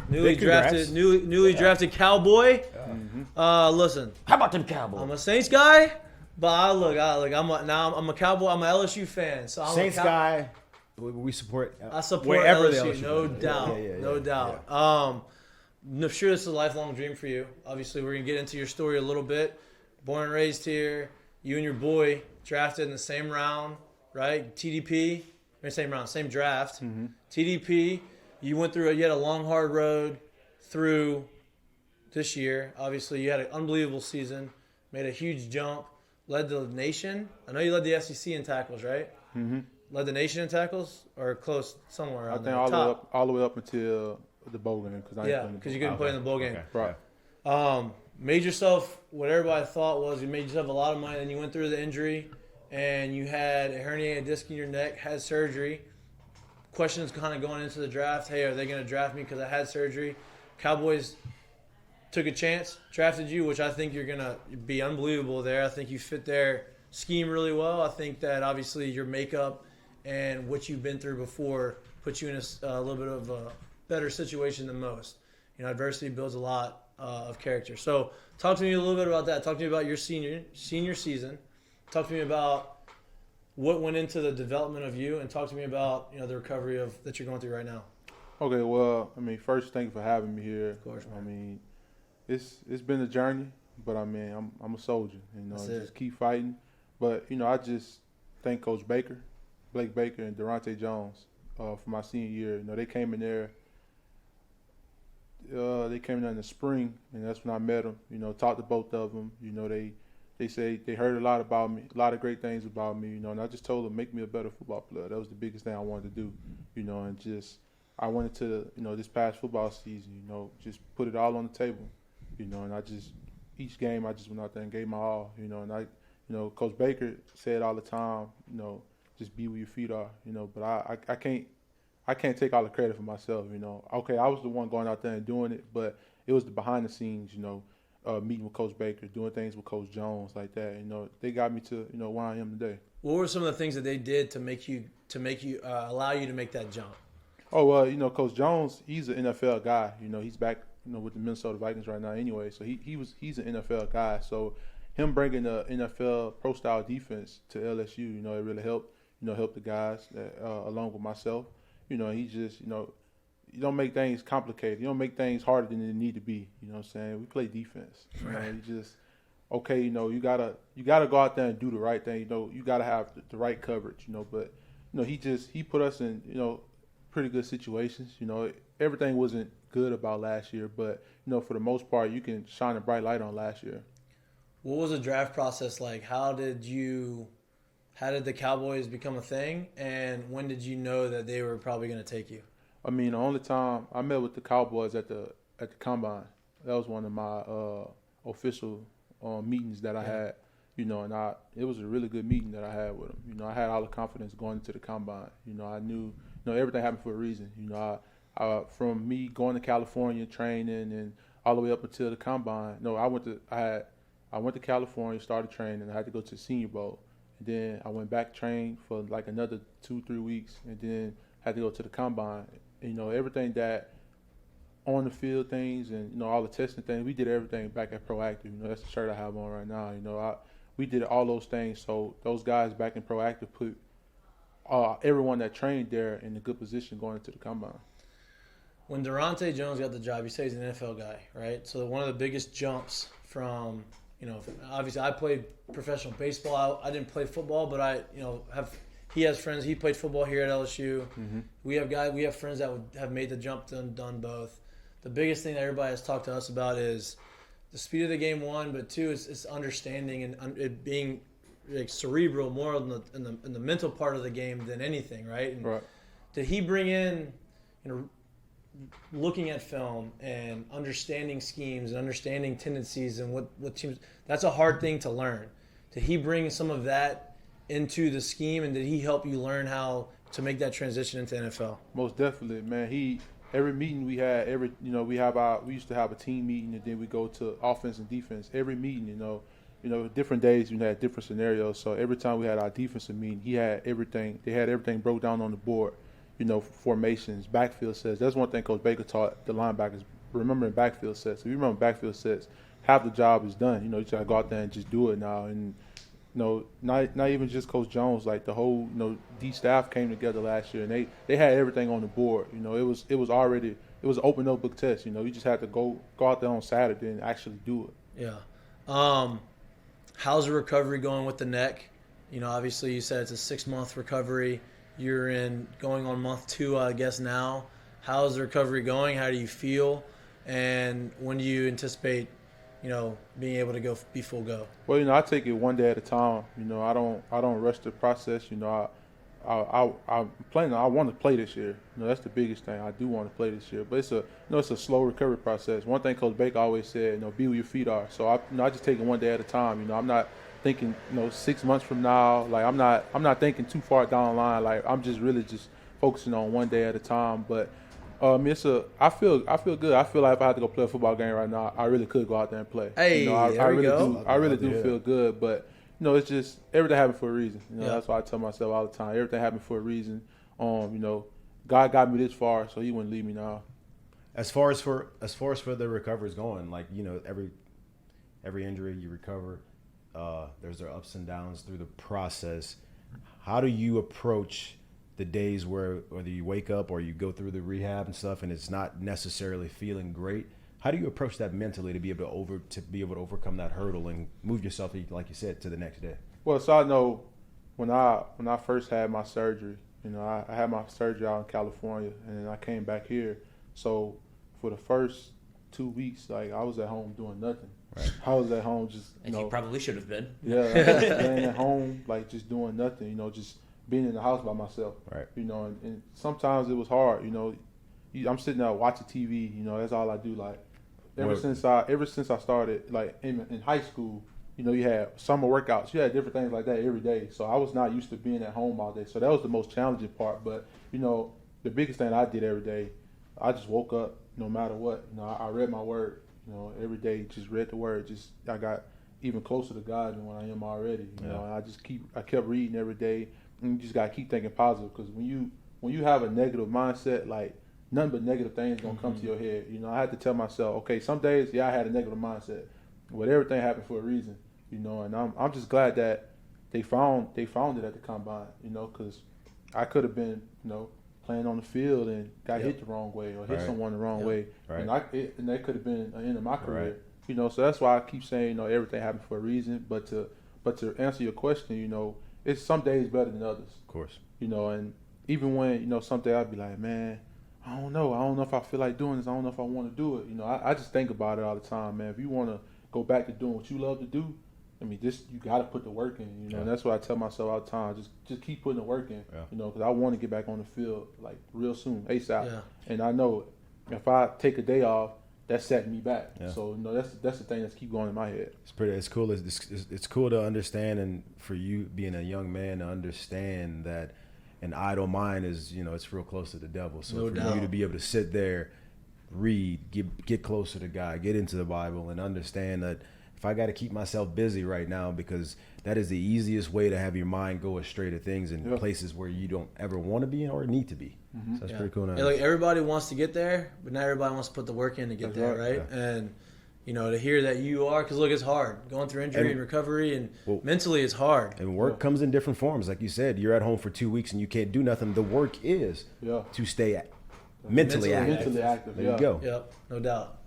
newly drafted Cowboy. Listen, How about them Cowboys? I'm a Saints guy, but I'm a Cowboy. I'm an LSU fan, so I'm Saints guy. We support. I support wherever LSU, no play. doubt. I'm sure this is a lifelong dream for you. Obviously, we're gonna get into your story a little bit. Born and raised here, you and your boy drafted in the same round, right? TDP, same round, same draft. TDP, you went through. You had a long, hard road through this year. Obviously, you had an unbelievable season, made a huge jump, led the nation. I know you led the SEC in tackles, right? Led the nation in tackles, or close somewhere. I think all the way up until the bowl game, because you couldn't play in the bowl game. Right. Made yourself what everybody thought was you made yourself a lot of money. Then you went through the injury, and you had a herniated disc in your neck, had surgery. Questions kind of going into the draft. Hey, are they going to draft me because I had surgery? Cowboys took a chance, drafted you, which I think you're going to be unbelievable there. I think you fit their scheme really well. I think that obviously your makeup and what you've been through before puts you in a little bit of a better situation than most. You know, adversity builds a lot of character. So talk to me a little bit about that. Talk to me about your senior season. Talk to me about what went into the development of you, and talk to me about the recovery that you're going through right now. Okay, well, first, thank you for having me here. Of course, man. It's been a journey, but I'm a soldier. Just keep fighting. But I just thank Coach Baker, Blake Baker, and Durante Jones for my senior year. They came in there. They came in there in the spring, and that's when I met them. Talked to both of them. They say they heard a lot about me, a lot of great things about me. And I just told them, make me a better football player. That was the biggest thing I wanted to do. And just I wanted to, this past football season, just put it all on the table. And I just each game I just went out there and gave my all. And Coach Baker said all the time, just be where your feet are. But I can't take all the credit for myself, Okay, I was the one going out there and doing it, but it was the behind the scenes, meeting with Coach Baker, doing things with Coach Jones like that. They got me to, where I am today. What were some of the things that they did to make you allow you to make that jump? Oh, well, Coach Jones, he's an NFL guy. He's back, with the Minnesota Vikings right now anyway. So he's an NFL guy. So him bringing the NFL pro style defense to LSU, it really helped, help the guys along with myself. He just, you don't make things complicated. You don't make things harder than they need to be. You know what I'm saying? We play defense. Right. You just, okay, you gotta go out there and do the right thing. You gotta have the right coverage. But he put us in pretty good situations. Everything wasn't good about last year, but for the most part, you can shine a bright light on last year. What was the draft process like? How did the Cowboys become a thing, and when did you know that they were probably going to take you? The only time I met with the Cowboys at the combine, that was one of my official meetings that I had. And it was a really good meeting that I had with them. I had all the confidence going into the combine. I knew everything happened for a reason. I from me going to California training and all the way up until the combine. I went to California, started training, and I had to go to the Senior Bowl. And then I went back trained for like another 2-3 weeks, and then had to go to the combine. Everything that on the field things and all the testing things, we did everything back at Proactive. That's the shirt I have on right now. We did all those things. So those guys back in Proactive put everyone that trained there in a good position going into the combine. When Durante Jones got the job, you say he's an NFL guy, right? So one of the biggest jumps from, obviously I played professional baseball. I didn't play football, but he has friends. He played football here at LSU. Mm-hmm. We have friends that would have made the jump, done both. The biggest thing that everybody has talked to us about is the speed of the game, one, but two, it's understanding and it being like cerebral, more in the mental part of the game than anything, right? And right. Did he bring in, looking at film and understanding schemes and understanding tendencies and what teams, that's a hard thing to learn. Did he bring some of that into the scheme, and did he help you learn how to make that transition into NFL? Most definitely, man. Every meeting we had, we used to have a team meeting, and then we go to offense and defense. Every meeting, different days we had different scenarios. So every time we had our defensive meeting, they had everything broke down on the board. formations, backfield sets. That's one thing Coach Baker taught the linebackers, remembering backfield sets. If you remember backfield sets, half the job is done. You just got to go out there and just do it now. And, not even just Coach Jones, like the whole, D staff came together last year, and they had everything on the board. It was already, it was an open notebook test. You just had to go out there on Saturday and actually do it. Yeah. How's the recovery going with the neck? Obviously you said it's a 6-month recovery. You're going on month 2, I guess now. How's the recovery going? How do you feel? And when do you anticipate, being able to be full go? Well, I take it one day at a time. I don't rush the process. I'm planning. I want to play this year. That's the biggest thing. I do want to play this year, but it's a slow recovery process. One thing Coach Baker always said, be where your feet are. So I just take it one day at a time. I'm not thinking 6 months from now. Like I'm not thinking too far down the line. Like I'm just really just focusing on one day at a time. But I feel good. I feel like if I had to go play a football game right now, I really could go out there and play. Hey, I really go. I really do feel good, but it's just everything happened for a reason. That's why I tell myself all the time. Everything happened for a reason. God got me this far, so He wouldn't leave me now. As far as for the recovery is going, like every injury you recover, there's their ups and downs through the process. How do you approach the days where whether you wake up or you go through the rehab and stuff, and it's not necessarily feeling great? How do you approach that mentally to be able to overcome that hurdle and move yourself, like you said, to the next day? Well, so I know when I first had my surgery, I had my surgery out in California, and then I came back here. So for the first 2 weeks, like I was at home doing nothing. Right. I was at home just you probably should have been. Yeah, laying at home, like just doing nothing. Just being in the house by myself. Right. And sometimes it was hard. I'm sitting there watching TV. That's all I do. Like ever since I started, like in high school, you had summer workouts. You had different things like that every day. So I was not used to being at home all day. So that was the most challenging part. But the biggest thing I did every day, I just woke up no matter what. I read my word. Every day, just read the word. I got even closer to God than when I am already. I kept reading every day. And you just gotta keep thinking positive, because when you have a negative mindset, like nothing but negative things gonna come to your head. I had to tell myself, okay, some days, I had a negative mindset, but everything happened for a reason. And I'm just glad that they found it at the combine. Because I could have been, playing on the field and got hit the wrong way or hit someone the wrong way, and that could have been the end of my career. So that's why I keep saying, everything happened for a reason. But to answer your question, it's some days better than others. Of course. And even when, some days I'd be like, man, I don't know if I feel like doing this. I don't know if I want to do it. I just think about it all the time, man. If you want to go back to doing what you love to do, you got to put the work in, and that's what I tell myself all the time. Just keep putting the work in, because I want to get back on the field, like, real soon, ASAP. Yeah. And I know if I take a day off, that's setting me back. Yeah. So that's the thing that's keep going in my head. It's cool. It's cool to understand, and for you being a young man to understand that an idle mind is, it's real close to the devil. So No for doubt. you to be able to sit there, read, get closer to God, get into the Bible, and understand that if I got to keep myself busy right now, because that is the easiest way to have your mind go astray to things in places where you don't ever want to be or need to be. Mm-hmm. So that's pretty cool. Yeah, like everybody wants to get there, but not everybody wants to put the work in to get there, right? Yeah. And to hear that you are, because look, it's hard going through injury and recovery, and mentally it's hard. And work comes in different forms, like you said. You're at home for 2 weeks and you can't do nothing. The work is to stay mentally active. Mentally active. There you go. Yep, no doubt.